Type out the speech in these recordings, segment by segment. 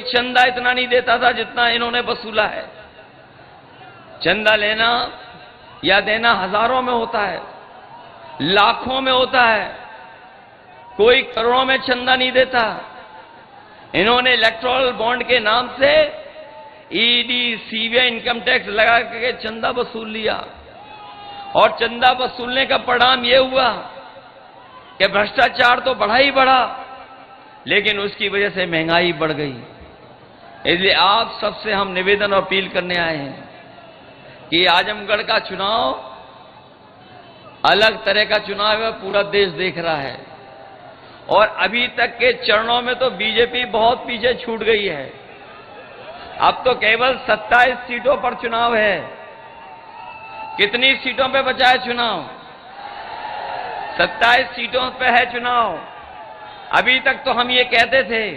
चंदा इतना नहीं देता था जितना इन्होंने वसूला है। चंदा लेना या देना हजारों में होता है, लाखों में होता है, कोई करोड़ों में चंदा नहीं देता। इन्होंने इलेक्टोरल बॉन्ड के नाम से ईडी, सीबीआई, इनकम टैक्स लगा के चंदा वसूल लिया, और चंदा वसूलने का परिणाम यह हुआ कि भ्रष्टाचार तो बढ़ा ही बढ़ा, लेकिन उसकी वजह से महंगाई बढ़ गई। इसलिए आप सबसे हम निवेदन और अपील करने आए हैं कि आजमगढ़ का चुनाव अलग तरह का चुनाव है, पूरा देश देख रहा है, और अभी तक के चरणों में तो बीजेपी बहुत पीछे छूट गई है। अब तो केवल 27 सीटों पर चुनाव है। कितनी सीटों पे बचा है चुनाव? 27 सीटों पे है चुनाव। अभी तक तो हम ये कहते थे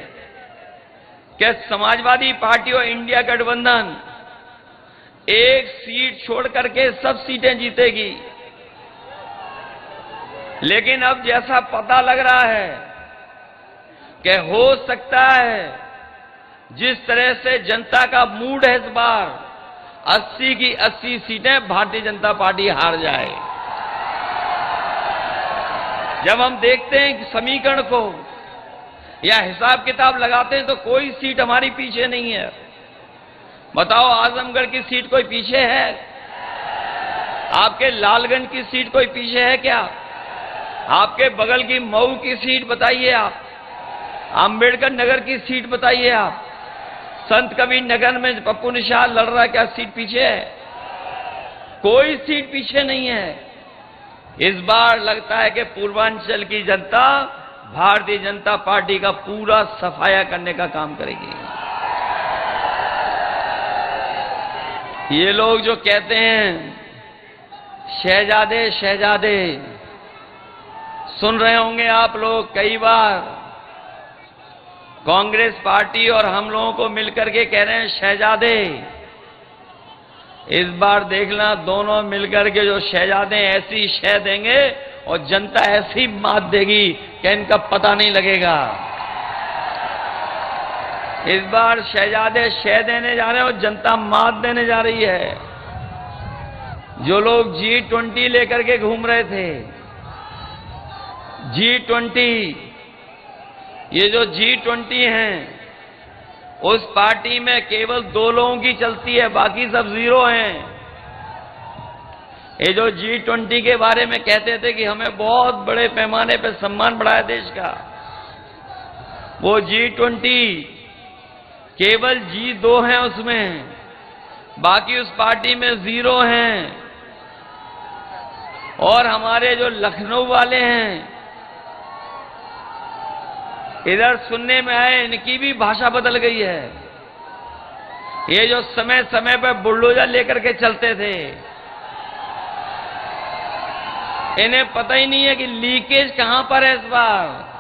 कि समाजवादी पार्टी और इंडिया गठबंधन एक सीट छोड़ करके सब सीटें जीतेगी, लेकिन अब जैसा पता लग रहा है कि हो सकता है जिस तरह से जनता का मूड है इस बार, 80 की 80 सीटें भारतीय जनता पार्टी हार जाए। जब हम देखते हैं समीकरण को या हिसाब किताब लगाते हैं तो कोई सीट हमारी पीछे नहीं है। बताओ, आजमगढ़ की सीट कोई पीछे है? आपके लालगंज की सीट कोई पीछे है क्या? आपके बगल की मऊ की सीट बताइए, आप अंबेडकर नगर की सीट बताइए, आप संत कबीर नगर में पप्पू निषाद लड़ रहा है, क्या सीट पीछे है? कोई सीट पीछे नहीं है। इस बार लगता है कि पूर्वांचल की जनता भारतीय जनता पार्टी का पूरा सफाया करने का काम करेगी। ये लोग जो कहते हैं शहजादे शहजादे, सुन रहे होंगे आप लोग कई बार कांग्रेस पार्टी और हम लोगों को मिलकर के कह रहे हैं शहजादे। इस बार देखना, दोनों मिलकर के जो शहजादे ऐसी शह देंगे और जनता ऐसी मात देगी कि इनका पता नहीं लगेगा। इस बार शहजादे शह देने जा रहे हैं और जनता मात देने जा रही है। जो लोग G20 लेकर के घूम रहे थे, G20, ये जो G20 हैं, उस पार्टी में केवल 2 लोगों की चलती है, बाकी सब जीरो हैं। ये जो G20 के बारे में कहते थे कि हमें बहुत बड़े पैमाने पर सम्मान बढ़ा है देश का, वो G20 केवल G2 हैं उसमें, बाकी उस पार्टी में जीरो हैं। और हमारे जो लखनऊ वाले हैं, इधर सुनने में आए इनकी भी भाषा बदल गई है। ये जो समय समय पर बुलडोजर लेकर के चलते थे, इन्हें पता ही नहीं है कि लीकेज कहां पर है इस बार।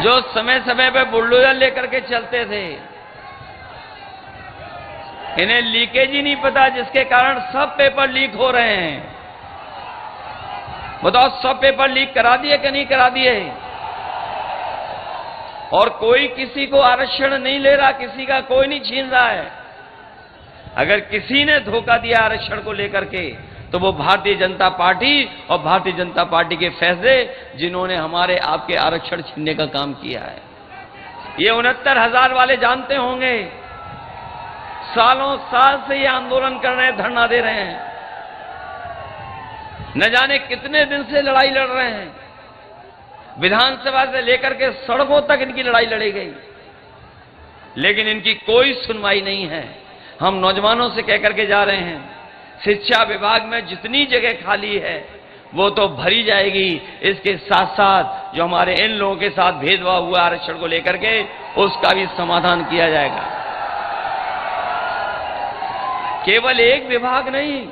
जो समय समय पर बुलडोजर लेकर के चलते थे, इन्हें लीकेज ही नहीं पता, जिसके कारण सब पेपर लीक हो रहे हैं। बताओ, सब पेपर लीक करा दिए कि नहीं करा दिए? और कोई किसी को आरक्षण नहीं ले रहा, किसी का कोई नहीं छीन रहा है। अगर किसी ने धोखा दिया आरक्षण को लेकर के, तो वो भारतीय जनता पार्टी और भारतीय जनता पार्टी के फैसले, जिन्होंने हमारे आपके आरक्षण छीनने का काम किया है। ये 69,000 वाले जानते होंगे, सालों साल से ये आंदोलन कर रहे हैं, धरना दे रहे हैं, न जाने कितने दिन से लड़ाई लड़ रहे हैं। विधानसभा से लेकर के सड़कों तक इनकी लड़ाई लड़ी गई, लेकिन इनकी कोई सुनवाई नहीं है। हम नौजवानों से कहकर के जा रहे हैं, शिक्षा विभाग में जितनी जगह खाली है वो तो भरी जाएगी, इसके साथ साथ जो हमारे इन लोगों के साथ भेदभाव हुआ आरक्षण को लेकर के, उसका भी समाधान किया जाएगा। केवल एक विभाग नहीं,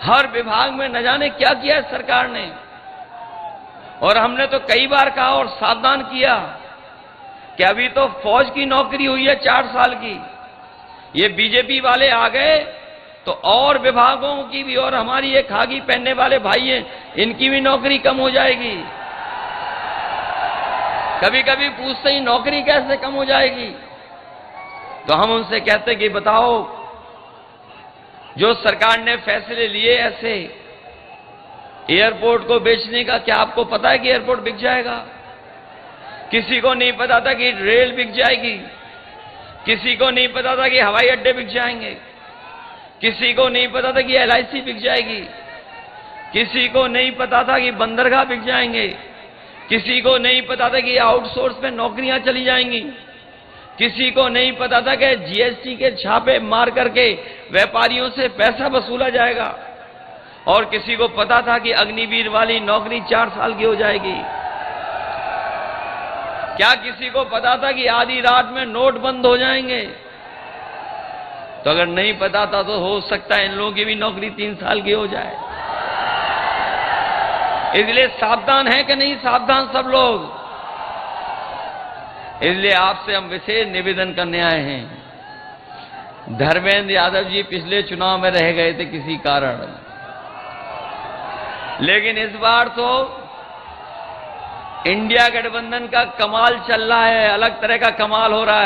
हर विभाग में न जाने क्या किया है सरकार ने। और हमने तो कई बार कहा और सावधान किया कि अभी तो फौज की नौकरी हुई है 4 साल की, ये बीजेपी वाले आ गए तो और विभागों की भी, और हमारी ये खाकी पहनने वाले भाई हैं, इनकी भी नौकरी कम हो जाएगी। कभी कभी पूछते ही नौकरी कैसे कम हो जाएगी, तो हम उनसे कहते कि बताओ, जो सरकार ने फैसले लिए ऐसे एयरपोर्ट को बेचने का, क्या आपको पता है कि एयरपोर्ट बिक जाएगा? किसी को नहीं पता था कि रेल बिक जाएगी, किसी को नहीं पता था कि हवाई अड्डे बिक जाएंगे, किसी को नहीं पता था कि LIC बिक जाएगी, किसी को नहीं पता था कि बंदरगाह बिक जाएंगे, किसी को नहीं पता था कि आउटसोर्स में नौकरियां चली जाएंगी, किसी को नहीं पता था कि GST के छापे मार करके व्यापारियों से पैसा वसूला जाएगा, और किसी को पता था कि अग्निवीर वाली नौकरी 4 साल की हो जाएगी। क्या किसी को पता था कि आधी रात में नोट बंद हो जाएंगे? तो अगर नहीं पता था तो हो सकता है इन लोगों की भी नौकरी 3 साल की हो जाए। इसलिए सावधान है कि नहीं सावधान सब लोग? इसलिए आपसे हम विशेष निवेदन करने आए हैं। धर्मेंद्र यादव जी पिछले चुनाव में रह गए थे किसी कारण, लेकिन इस बार तो इंडिया गठबंधन का कमाल चल रहा है, अलग तरह का कमाल हो रहा है।